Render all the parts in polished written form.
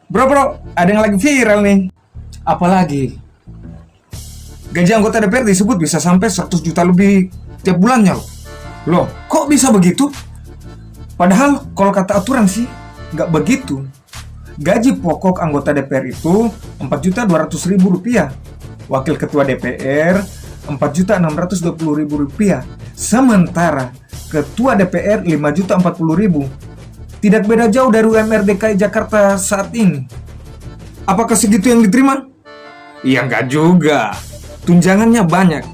Bro, ada yang lagi viral nih. Apalagi gaji anggota DPR disebut bisa sampai 100 juta lebih tiap bulannya loh. Loh, kok bisa begitu? Padahal kalau kata aturan sih nggak begitu. Gaji pokok anggota DPR itu Rp4.200.000. Wakil ketua DPR Rp4.620.000. Sementara ketua DPR Rp5.040.000. Tidak beda jauh dari UMR DKI Jakarta saat ini. Apakah segitu yang diterima? Ya enggak juga. Tunjangannya banyak.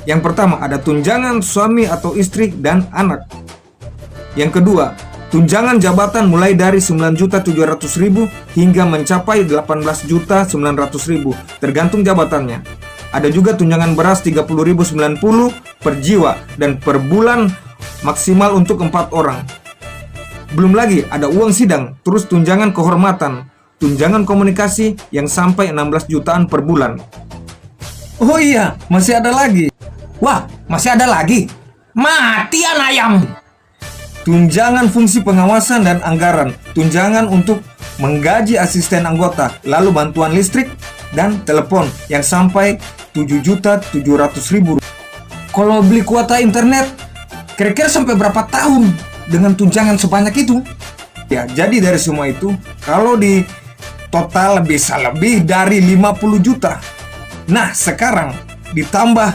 Yang pertama ada tunjangan suami atau istri dan anak. Yang kedua, tunjangan jabatan mulai dari 9.700.000 hingga mencapai 18.900.000 tergantung jabatannya. Ada juga tunjangan beras 30.090 per jiwa dan per bulan maksimal untuk 4 orang. Belum lagi ada uang sidang, terus tunjangan kehormatan, tunjangan komunikasi yang sampai 16 jutaan per bulan. Oh iya, masih ada lagi. Wah, masih ada lagi? Mati ayam! Tunjangan fungsi pengawasan dan anggaran, tunjangan untuk menggaji asisten anggota, lalu bantuan listrik dan telepon yang sampai 7.700.000. Kalau beli kuota internet, kira-kira sampai berapa tahun dengan tunjangan sebanyak itu? Ya, jadi dari semua itu, kalau di total bisa lebih dari 50 juta. Nah, sekarang ditambah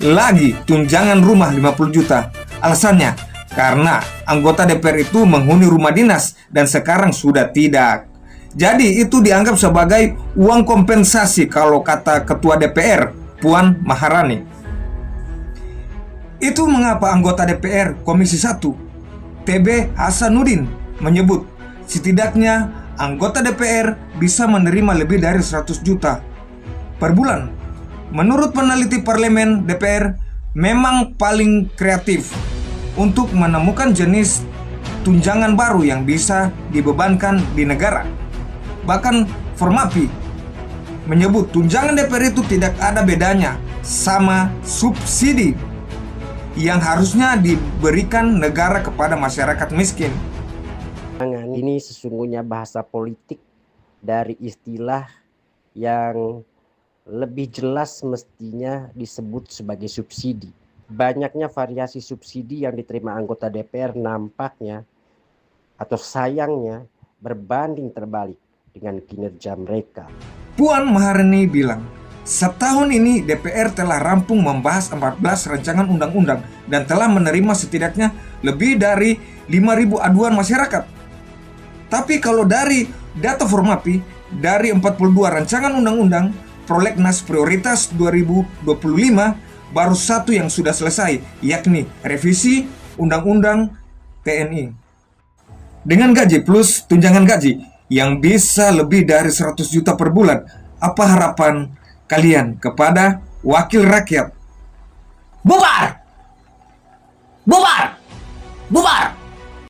lagi tunjangan rumah 50 juta. Alasannya, karena anggota DPR itu menghuni rumah dinas dan sekarang sudah tidak. Jadi itu dianggap sebagai uang kompensasi kalau kata Ketua DPR, Puan Maharani. Itu mengapa anggota DPR Komisi 1 TB Hasanuddin menyebut setidaknya anggota DPR bisa menerima lebih dari 100 juta per bulan. Menurut peneliti parlemen DPR, memang paling kreatif untuk menemukan jenis tunjangan baru yang bisa dibebankan di negara. Bahkan Formapi menyebut tunjangan DPR itu tidak ada bedanya sama subsidi yang harusnya diberikan negara kepada masyarakat miskin. Ini sesungguhnya bahasa politik dari istilah yang lebih jelas mestinya disebut sebagai subsidi. Banyaknya variasi subsidi yang diterima anggota DPR nampaknya atau sayangnya berbanding terbalik dengan kinerja mereka. Puan Maharani bilang, setahun ini DPR telah rampung membahas 14 rancangan undang-undang dan telah menerima setidaknya lebih dari 5.000 aduan masyarakat. Tapi kalau dari data Formapi, dari 42 rancangan undang-undang, Prolegnas Prioritas 2025 baru satu yang sudah selesai, yakni revisi Undang-Undang TNI. Dengan gaji plus tunjangan gaji yang bisa lebih dari 100 juta per bulan, apa harapan kalian kepada wakil rakyat? Bubar! Bubar! Bubar!